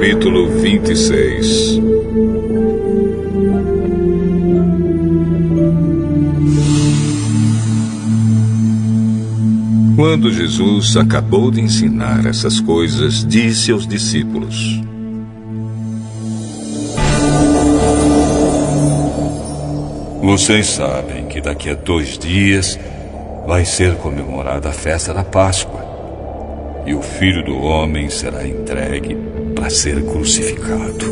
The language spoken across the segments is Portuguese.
Capítulo 26. Quando Jesus acabou de ensinar essas coisas, disse aos discípulos: Vocês sabem que daqui a 2 dias vai ser comemorada a festa da Páscoa, e o Filho do Homem será entregue para ser crucificado.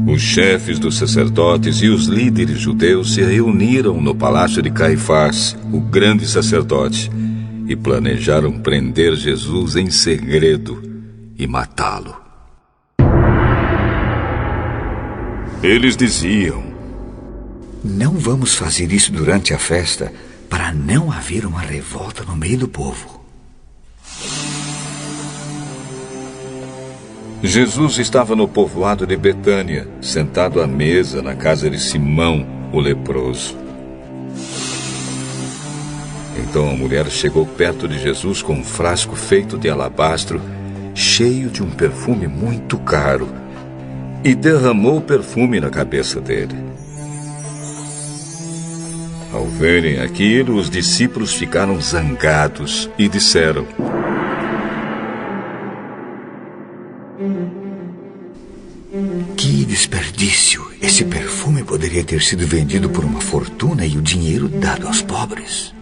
Os chefes dos sacerdotes e os líderes judeus se reuniram no palácio de Caifás, o grande sacerdote, e planejaram prender Jesus em segredo e matá-lo. Eles diziam: Não vamos fazer isso durante a festa, para não haver uma revolta no meio do povo. Jesus estava no povoado de Betânia, sentado à mesa na casa de Simão, o leproso. Então a mulher chegou perto de Jesus com um frasco feito de alabastro, cheio de um perfume muito caro, e derramou o perfume na cabeça dele. Ao verem aquilo, os discípulos ficaram zangados e disseram: Que desperdício! Esse perfume poderia ter sido vendido por uma fortuna e o dinheiro dado aos pobres.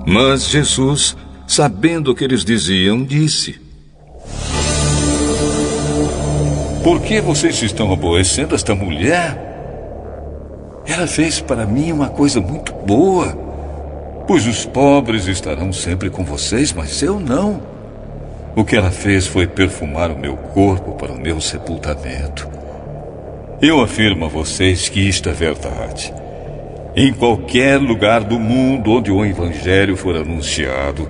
Mas Jesus, sabendo o que eles diziam, disse: Por que vocês estão aborrecendo esta mulher? Ela fez para mim uma coisa muito boa, pois os pobres estarão sempre com vocês, mas eu não. O que ela fez foi perfumar o meu corpo para o meu sepultamento. Eu afirmo a vocês que isto é verdade. Em qualquer lugar do mundo onde o Evangelho for anunciado,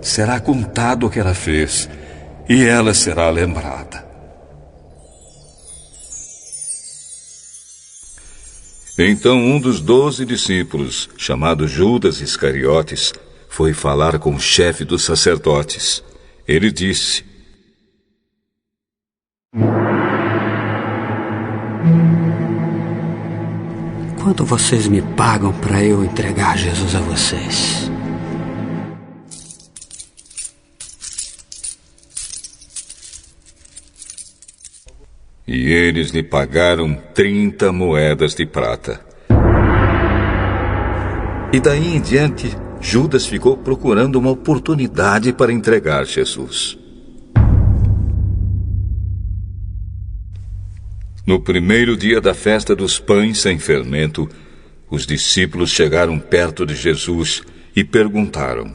será contado o que ela fez, e ela será lembrada. Então um dos 12 discípulos, chamado Judas Iscariotes, foi falar com o chefe dos sacerdotes. Ele disse: Quanto vocês me pagam para eu entregar Jesus a vocês? E eles lhe pagaram 30 moedas de prata. E daí em diante, Judas ficou procurando uma oportunidade para entregar Jesus. No primeiro dia da festa dos pães sem fermento, os discípulos chegaram perto de Jesus e perguntaram: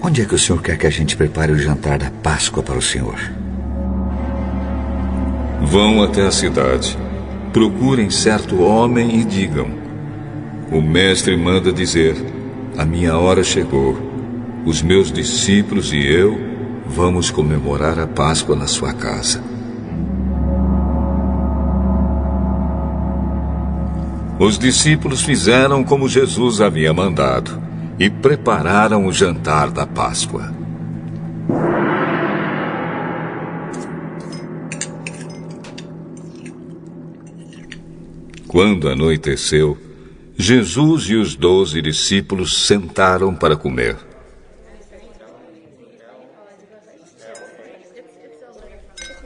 Onde é que o Senhor quer que a gente prepare o jantar da Páscoa para o Senhor? Vão até a cidade, procurem certo homem e digam: O mestre manda dizer: a minha hora chegou. Os meus discípulos e eu vamos comemorar a Páscoa na sua casa. Os discípulos fizeram como Jesus havia mandado e prepararam o jantar da Páscoa. Quando anoiteceu, Jesus e os 12 discípulos sentaram para comer.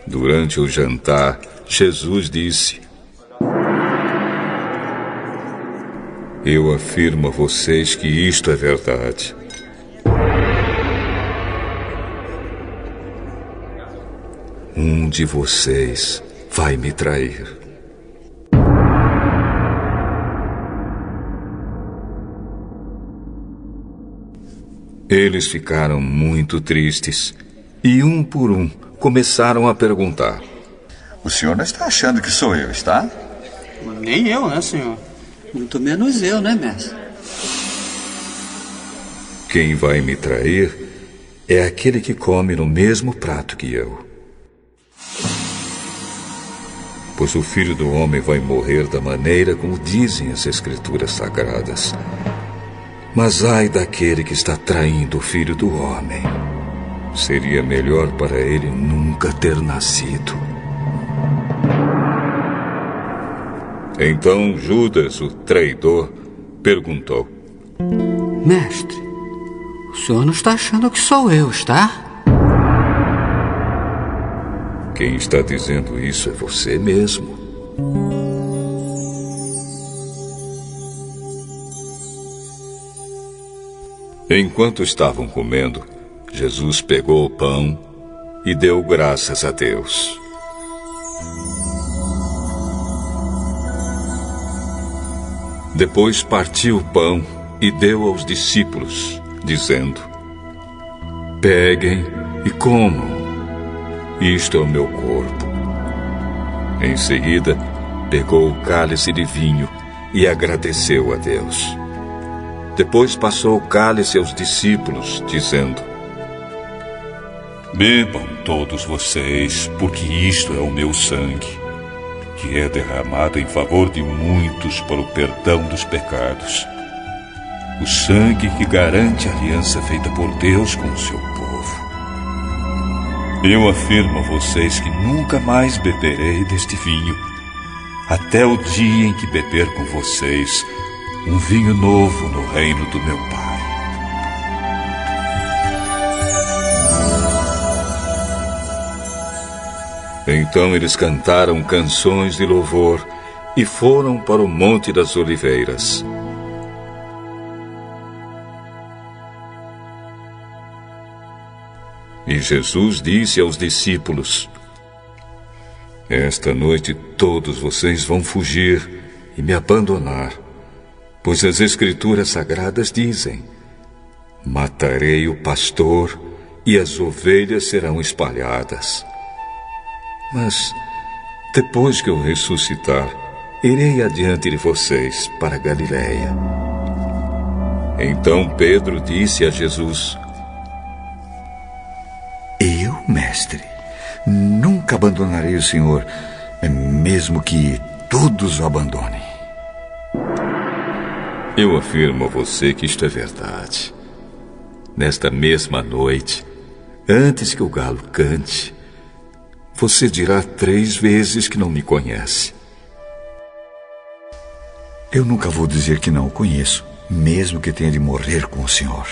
Durante o jantar, Jesus disse: Eu afirmo a vocês que isto é verdade. Um de vocês vai me trair. Eles ficaram muito tristes e, um por um, começaram a perguntar: O senhor não está achando que sou eu, está? Nem eu, né, senhor? Muito menos eu, né, mestre? Quem vai me trair é aquele que come no mesmo prato que eu. pois o Filho do Homem vai morrer da maneira como dizem as Escrituras Sagradas. Mas ai daquele que está traindo o Filho do Homem. Seria melhor para ele nunca ter nascido. Então Judas, o traidor, perguntou: Mestre, o senhor não está achando que sou eu, está? Quem está dizendo isso é você mesmo. Enquanto estavam comendo, Jesus pegou o pão e deu graças a Deus. Depois partiu o pão e deu aos discípulos, dizendo: Peguem e comam. Isto é o meu corpo. Em seguida, pegou o cálice de vinho e agradeceu a Deus. Depois passou o cálice aos discípulos, dizendo: Bebam todos vocês, porque isto é o meu sangue, que é derramado em favor de muitos para o perdão dos pecados. O sangue que garante a aliança feita por Deus com o seu povo. Eu afirmo a vocês que nunca mais beberei deste vinho, até o dia em que beber com vocês um vinho novo no reino do meu Pai. Então eles cantaram canções de louvor e foram para o Monte das Oliveiras. E Jesus disse aos discípulos: Esta noite todos vocês vão fugir e me abandonar, pois as Escrituras Sagradas dizem: Matarei o pastor e as ovelhas serão espalhadas. Mas, depois que eu ressuscitar, irei adiante de vocês para Galiléia. Então Pedro disse a Jesus: Eu, mestre, nunca abandonarei o Senhor, mesmo que todos o abandonem. Eu afirmo a você que isto é verdade. Nesta mesma noite, antes que o galo cante, você dirá 3 vezes que não me conhece. Eu nunca vou dizer que não o conheço, mesmo que tenha de morrer com o Senhor.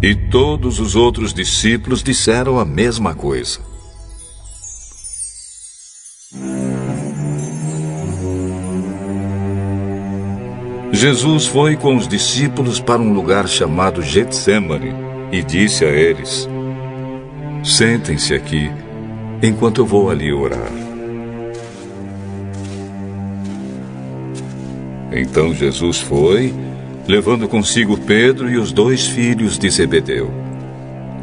E todos os outros discípulos disseram a mesma coisa. Jesus foi com os discípulos para um lugar chamado Getsêmani e disse a eles: Sentem-se aqui, enquanto eu vou ali orar. Então Jesus foi, levando consigo Pedro e os 2 filhos de Zebedeu.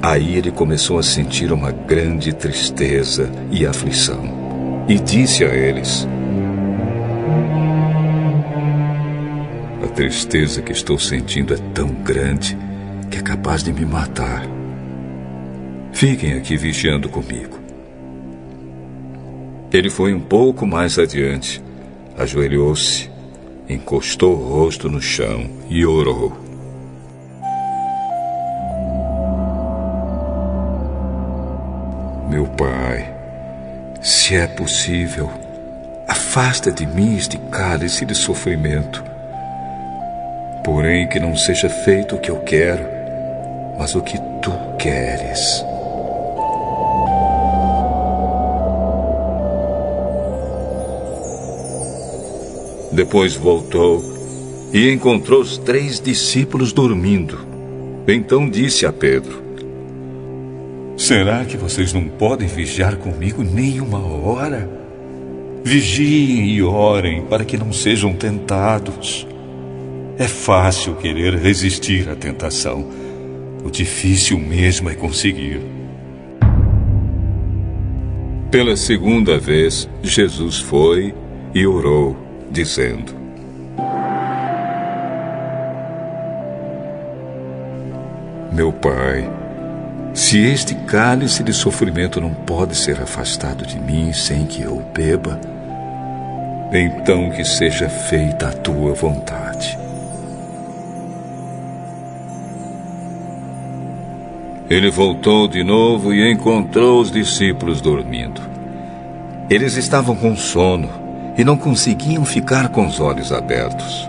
Aí ele começou a sentir uma grande tristeza e aflição, e disse a eles: A tristeza que estou sentindo é tão grande que é capaz de me matar. Fiquem aqui vigiando comigo. Ele foi um pouco mais adiante, ajoelhou-se, encostou o rosto no chão e orou: Meu Pai, se é possível, afasta de mim este cálice de sofrimento. Porém, que não seja feito o que eu quero, mas o que tu queres. Depois voltou e encontrou os 3 discípulos dormindo. Então disse a Pedro: Será que vocês não podem vigiar comigo nem uma hora? Vigiem e orem para que não sejam tentados. É fácil querer resistir à tentação. O difícil mesmo é conseguir. Pela segunda vez, Jesus foi e orou, dizendo: Meu Pai, Se este cálice de sofrimento não pode ser afastado de mim sem que eu o beba, então que seja feita a tua vontade. Ele voltou de novo e encontrou os discípulos dormindo. Eles estavam com sono e não conseguiam ficar com os olhos abertos.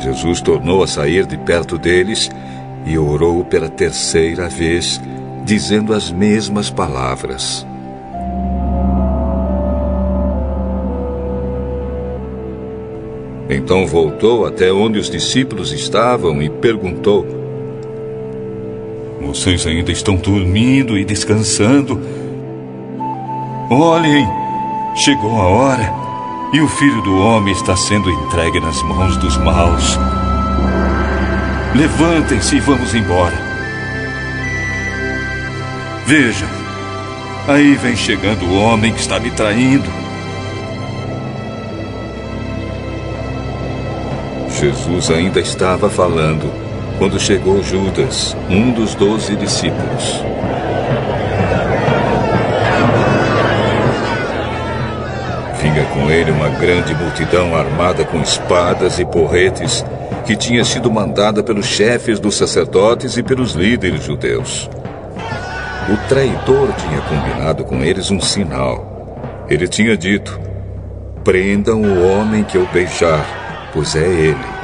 Jesus tornou a sair de perto deles e orou pela terceira vez, dizendo as mesmas palavras. Então voltou até onde os discípulos estavam e perguntou: vocês ainda estão dormindo e descansando? Olhem, chegou a hora e o Filho do Homem está sendo entregue nas mãos dos maus. Levantem-se e vamos embora. Vejam, aí vem chegando o homem que está me traindo. Jesus ainda estava falando quando chegou Judas, um dos 12 discípulos. Vinha com ele uma grande multidão armada com espadas e porretes, que tinha sido mandada pelos chefes dos sacerdotes e pelos líderes judeus. O traidor tinha combinado com eles um sinal. Ele tinha dito: prendam o homem que eu beijar, pois é ele.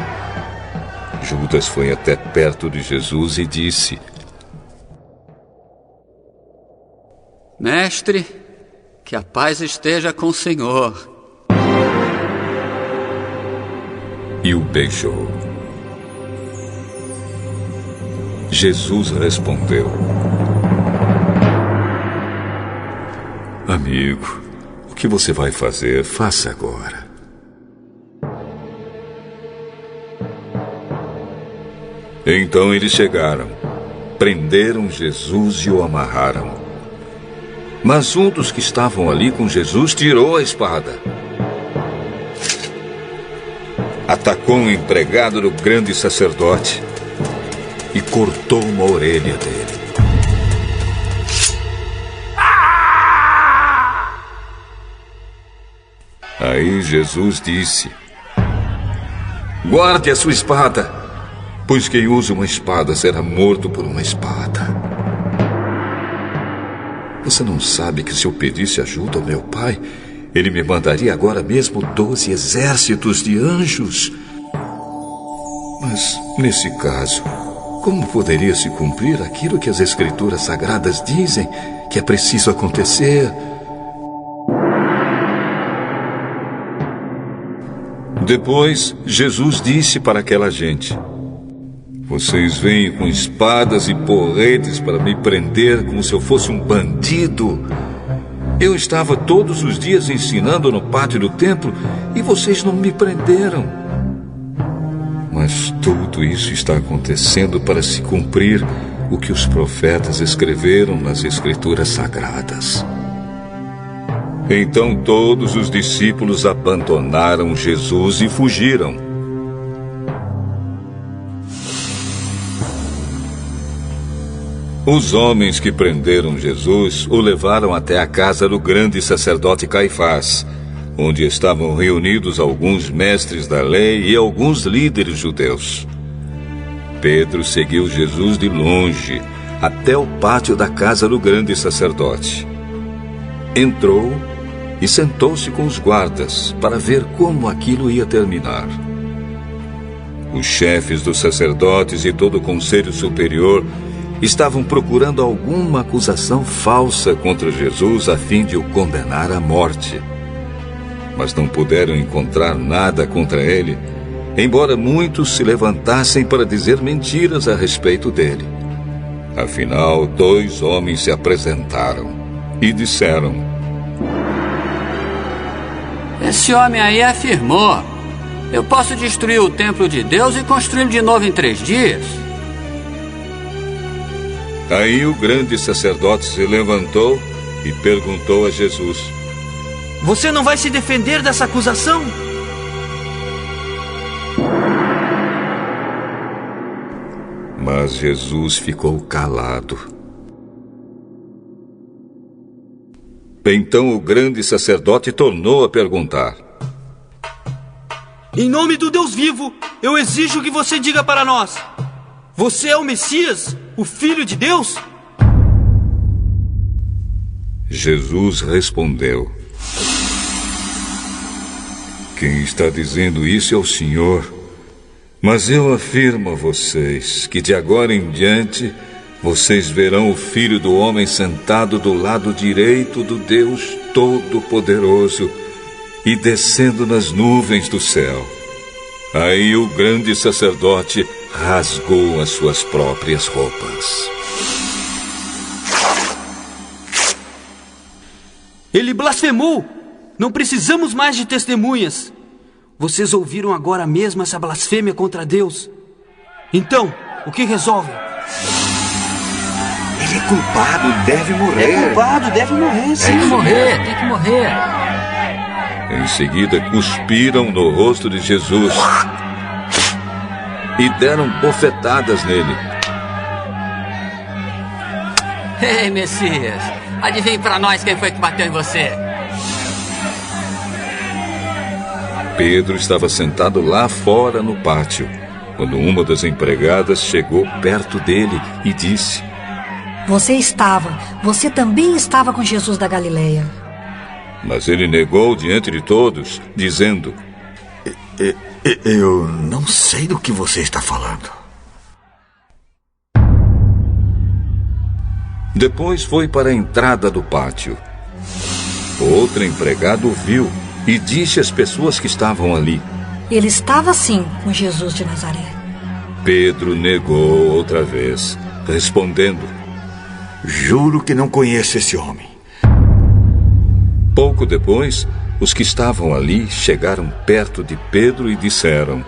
Judas foi até perto de Jesus e disse: Mestre, que a paz esteja com o Senhor. E o beijou. Jesus respondeu: amigo, o que você vai fazer, faça agora. Então eles chegaram, prenderam Jesus e o amarraram. Mas um dos que estavam ali com Jesus tirou a espada. Atacou um empregado do grande sacerdote e cortou uma orelha dele. Aí Jesus disse: guarde a sua espada, pois quem usa uma espada será morto por uma espada. Você não sabe que se eu pedisse ajuda ao meu pai, ele me mandaria agora mesmo 12 exércitos de anjos? Mas, nesse caso, como poderia se cumprir aquilo que as Escrituras Sagradas dizem que é preciso acontecer? Depois, Jesus disse para aquela gente: vocês vêm com espadas e porretes para me prender como se eu fosse um bandido. Eu estava todos os dias ensinando no pátio do templo e vocês não me prenderam. Mas tudo isso está acontecendo para se cumprir o que os profetas escreveram nas Escrituras Sagradas. Então todos os discípulos abandonaram Jesus e fugiram. Os homens que prenderam Jesus o levaram até a casa do grande sacerdote Caifás, onde estavam reunidos alguns mestres da lei e alguns líderes judeus. Pedro seguiu Jesus de longe até o pátio da casa do grande sacerdote. Entrou e sentou-se com os guardas para ver como aquilo ia terminar. Os chefes dos sacerdotes e todo o conselho superior estavam procurando alguma acusação falsa contra Jesus a fim de o condenar à morte. Mas não puderam encontrar nada contra ele, embora muitos se levantassem para dizer mentiras a respeito dele. Afinal, 2 homens se apresentaram e disseram: Esse homem aí afirmou: eu posso destruir o templo de Deus e construí-lo de novo em 3 dias. Aí o grande sacerdote se levantou e perguntou a Jesus: você não vai se defender dessa acusação? Mas Jesus ficou calado. Então o grande sacerdote tornou a perguntar: Em nome do Deus vivo, eu exijo que você diga para nós: você é o Messias, o Filho de Deus? Jesus respondeu: Quem está dizendo isso é o Senhor. Mas eu afirmo a vocês que de agora em diante vocês verão o Filho do Homem sentado do lado direito do Deus Todo-Poderoso e descendo nas nuvens do céu. Aí o grande sacerdote rasgou as suas próprias roupas. Ele blasfemou! Não precisamos mais de testemunhas. Vocês ouviram agora mesmo essa blasfêmia contra Deus. Então, o que resolvem? Ele é culpado, deve morrer. É culpado, deve morrer, sim. Tem que morrer, tem que morrer. Em seguida, cuspiram no rosto de Jesus e deram bofetadas nele. Ei, Messias, adivinhe pra nós quem foi que bateu em você. Pedro estava sentado lá fora no pátio, quando uma das empregadas chegou perto dele e disse: Você também estava com Jesus da Galileia. Mas ele negou diante de todos, dizendo: Eu não sei do que você está falando. Depois foi para a entrada do pátio. Outro empregado o viu e disse às pessoas que estavam ali: Ele estava sim com Jesus de Nazaré. Pedro negou outra vez, respondendo: Juro que não conheço esse homem. Pouco depois, os que estavam ali chegaram perto de Pedro e disseram: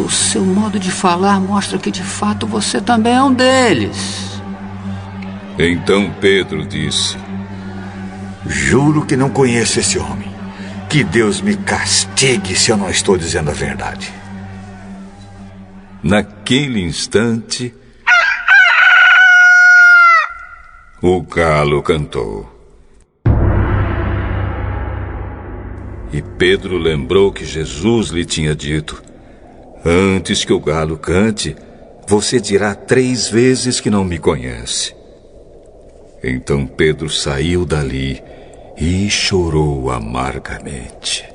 O seu modo de falar mostra que de fato você também é um deles. Então Pedro disse: Juro que não conheço esse homem. Que Deus me castigue se eu não estou dizendo a verdade. Naquele instante, o galo cantou. E Pedro lembrou que Jesus lhe tinha dito: Antes que o galo cante, você dirá 3 vezes que não me conhece. Então Pedro saiu dali e chorou amargamente.